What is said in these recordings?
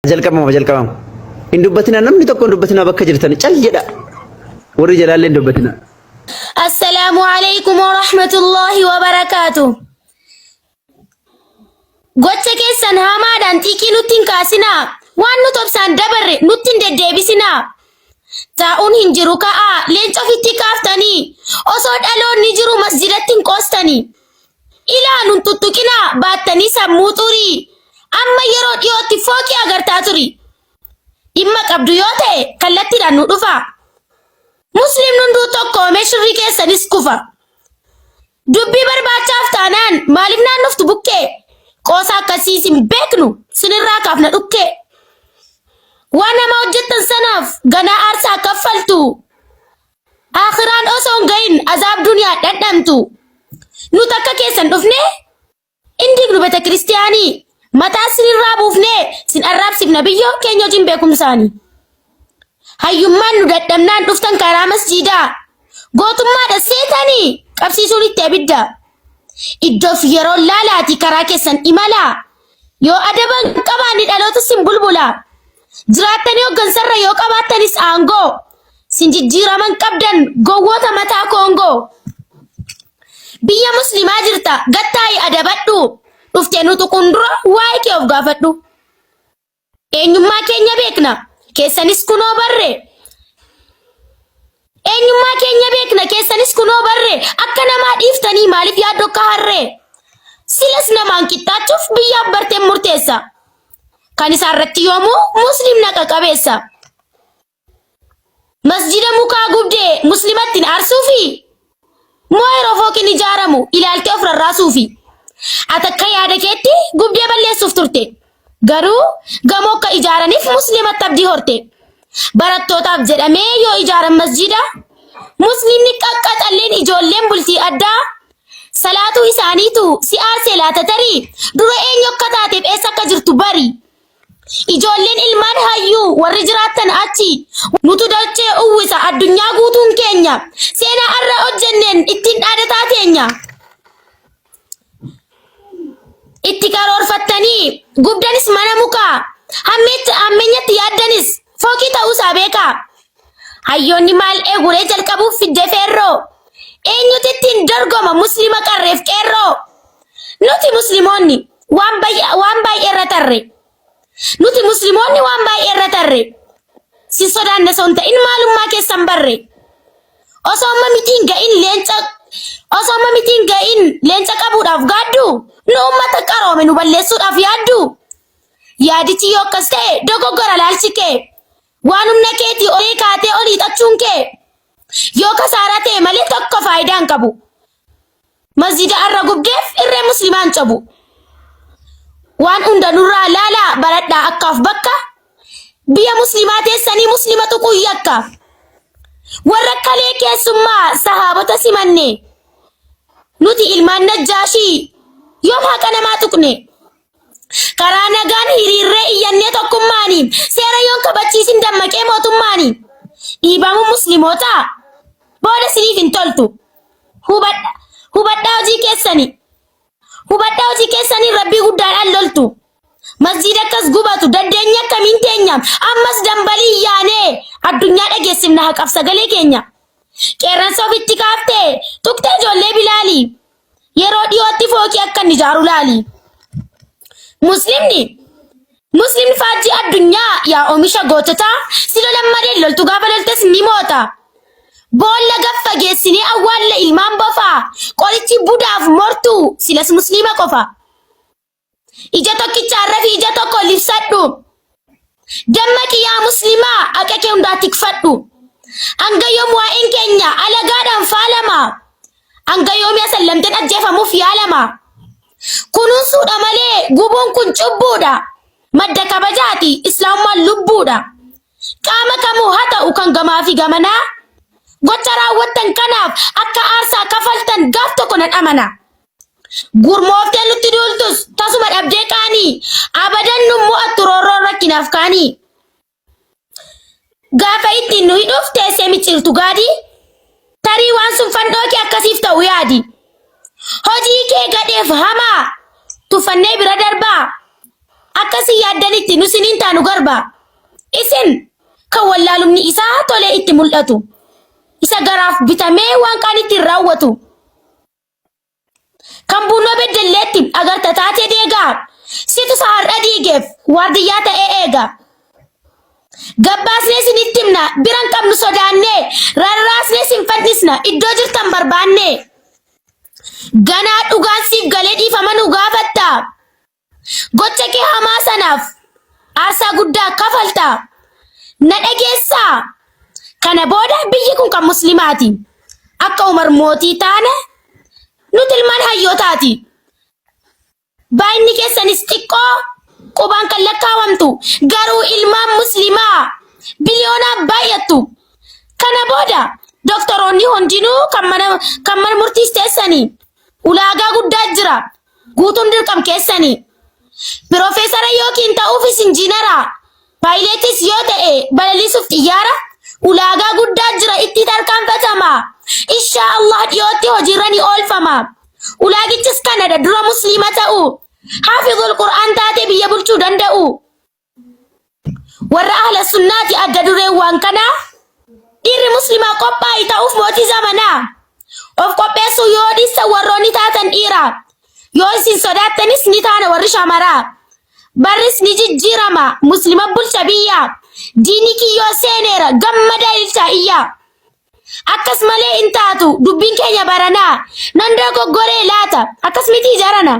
jalqabama hin dubbatina namni tokko hin dubbatina bakka jirtan cal jedha warri jalaalle hin dubbatina. Assalaamu alaykum wa rahmatullahi wa barakaatuh. Gocha keessan hamaadhaan xiiqii nutti hin kaasinaa, waan nu tobsaan dabarre nutti hin deddeebisinaa. Taa'uun hin jiru ka'aa, leenca ofitti kaaftanii osoo dhaloonni jiru masjidatti hin qoostanii. Ilaaluun tuttuqinaa baattanii sammuu xurii, amma yeroo dhiyootti fooqii agartaa turi. Dhimma qabdu yoo ta'e kallattiidhaan nu dhufa. Musliimni hunduu tokkoomee shirrii keessanis kufa. Dubbii barbaachaaf taanaan maaliif naannoftu bukkee? Qoosa akkasii sin beeknu sinirraa kaafna dhukkee. Waan nama hojjettan sanaaf ganaa aarsaa kaffaltu. Akhiraan osoo hin gahin azaab duniyaa dhandhamtu. Nu takka keessan dhufne indiignu beta kiristiyaanii mataa sinirraa buufne sin arraabsifna biyyoo keenya hojiin beekumsaanii. Hayyummaan nu dadhabnaan dhuftan karaa masjiidaa. Gootummaadha seetanii qabsiisuun itti abidda. Iddoof yeroo laalaati karaa keessan imalaa. Yoo adaban qabaanni dhaloota sin bulbula. Jiraattanii hoggansarra yoo qabaattanis aangoo. Sin jijjiiraman qabdan gowwoota mataa koongoo. Biyya muslimaa jirta gattaayi adabadhu. Dhuftee nutu kundura waa'ee kee of gaafadhu. Eenyummaa keenya beekna keessanis kunoo barre. Eenyummaa keenya beekna keessanis kunoo barre. Akka namaa dhiiftanii maaliif yaaddu akka harree? Silas namaan qixxaachuuf biyyaaf barteen murteessa. Kan isaarratti yoomuu muslim naqa qabeessa. Masjida mukaa gubdee muslimattiin aarsuufi moo yeroo fooqiin ijaaramu ilaaltee of rarraasuufi. Ati akka yaada keetti gubdee balleessuuf turte. Garuu gamoo akka ijaaraniif muslimatti abdii horte. Barattootaaf jedhamee yoo ijaaran masjida muslimni qaqqaxalleen ijoolleen bultii addaa salaatuu isaaniitu si aarsee laata tarii dura eenyu akka taateef eessa akka jirtu bari. Ijoolleen ilmaan hayyuu warri jiraattan achi nutu dachee uwwisa addunyaa guutuun keenya seenaa arra hojjenneen ittiin dhaadataa teenya. Itti karoorfattanii gubdanis mana mukaa hammeenyatti yaaddanis fooqii ta'uusaa beekaa. Hayyoonni maal eeguree jalqabuuf fidde feerroo. Eenyuti ittiin dorgoma muslima qarreef qeerroo. Nuti muslimoonni waan baay'ee irra tarre. Nuti muslimoonni waan baay'ee irra tarre. Si sodaanne son ta'in maalummaa keessan barre. Osoo amma mitiin ga'in leenca qabuudhaaf gaaddu nu ummata qaroome nu balleessuudhaaf yaaddu. Yaadichi yoo akkas ta'e dogoggora laalchi kee. Waan humna keetii olii kaatee olii xachuun kee. Yoo kasaaraa ta'e malee tokko faayidaan qabu. Masjida arra gubdeef irree muslimaan cabu. Waan hunda nurraa laalaa baradhaa akkaaf bakka. Biyya muslimaa teessanii muslima tuquu yakka. Warra kalee keessummaa sahaabota simanne. Nuti ilmaan najjaashii yoom haqa namaa tuqne. Karaa nagaan hiriirree iyyannee tokkummaanii seera yoon kabachiisin dammaqee mootummaanii. Dhiibamu muslimootaa booda siniif hin toltu. Hubadhaa hojii keessanii. Hubadhaa hojii keessanii rabbii guddaadhaan loltu. Masjida akkas gubatu dandeenya akkamiin teenya ammas dambalii yaanee addunyaa dhageessifna haqaaf sagalee keenya. Qeerransa ofitti kaaftee tuqtee ijoollee bilaalii yeroo dhiyootti fooqii akka inni ijaaru laali. Muslimni faajjii addunyaa yaa oomisha goototaa si lolammadee loltu gaafa loltes ni moota. Boolla gaffa geessinee awwaalla ilmaan bofaa qorichi budaaf mortuu silas muslima qofa. Ija tokkichaan rafi ija tokko libsadhu. Dammaqi yaa muslimaa akka kee hundaa tikfadhu. Hanga yoom waa'een keenya alagaadhaan faalama. Hanga yoom sallamteen ajjeefamuuf yaalama. Kunuunsuudha malee gubuun kun cubbuudha. Madda kabajaati islaamummaan lubbuudha. Qaama kamuu haa ta'u kan gamaa fi gamanaa. Gocha raawwattan kanaaf akka aarsaa kafaltan gaaf tokko nan amana. Gurmooftee nutti duultus tasuma dhabdee qaanii abadan nu mo'attu roorroon rakkinaaf kaanii. Gaafa ittiin nu hidhuuf teessee micciirtu gaadii tarii waan sun fannoo kee akkasiif ta'u yaadi. Hojii kee gadheef hamaa tuffannee bira darbaa. akkasi yaaddanitti nu siniin taanu garba isin kan wallaalumni isaa tolee itti mul'atu isa garaaf bitamee waan qaanitti raawwatu kan buunoo beddelleetti agarta taatee deegaa situ sahar'a diigeef waardiyyaa ta'ee eega gabbaasnee sinitti himna biran qabnu sodaannee rarraasnee sin fadhisna iddoo jirtan barbaanne ganaa dhugaan siif galee dhiifama nu gaafatta gocha kee hamaa sanaaf aarsaa guddaa kafalta na dhageessaa kana booda biyyi kun kan muslimaati akka Umar mootii taane nuti ilmaan hayyootaati baay'inni keessanis xiqqoo qubaan kan lakkaawamtu garuu ilmaan muslimaa biliyoonaan baay'attu kana booda doktoroonni hundinuu kan mana murtiis teessanii ulaagaa guddaa jira guutuun dirqam keessanii Piroofeesara yookiin ta'uufis injiinara paayileetis yoo ta'e balaliisuuf xiyyaara ulaagaa guddaa jira itti tarkaanfatama inshaa Allah dhiyootti hojiirra ni oolfama ulaagichis kanadha dura musliima ta'u haafizul qur'aan taate biyya bulchuu danda'u warra ahla sunnaati adda dureewwan kana dhiirri muslimaa qophaa'i ta'uuf mootii zamanaa of qopheessuu yoo dhissa warroonni taatan dhiira yoo isin sodaattanis ni taana warri shamaraa barris ni jijjiirama muslima bulcha biyya diini kiyyoo seeneera gammada ilcha iyya akkas malee in taatu dubbiin keenya baranaa nan dogoggoree laata akkas miti jarana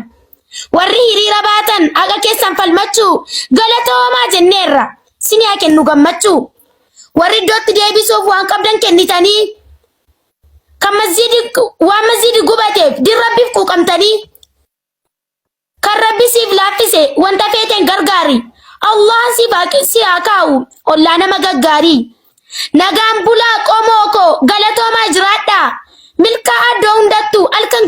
warri hiriira baatan aga keessan falmachuu galatoomaa jenneerra sini haa kennu gammachuu warri iddootti deebisuuf waan qabdan kennitanii kan masjidi gubateef dirrabbiif quuqamtanii kan rabbi siif laaffise wanta feeten gargaari Allah si haa kaa'u ollaa nama gaggaarii nagaan bulaa qomoo koo galatoomaa jiraadha milkaa addoo hundattu alka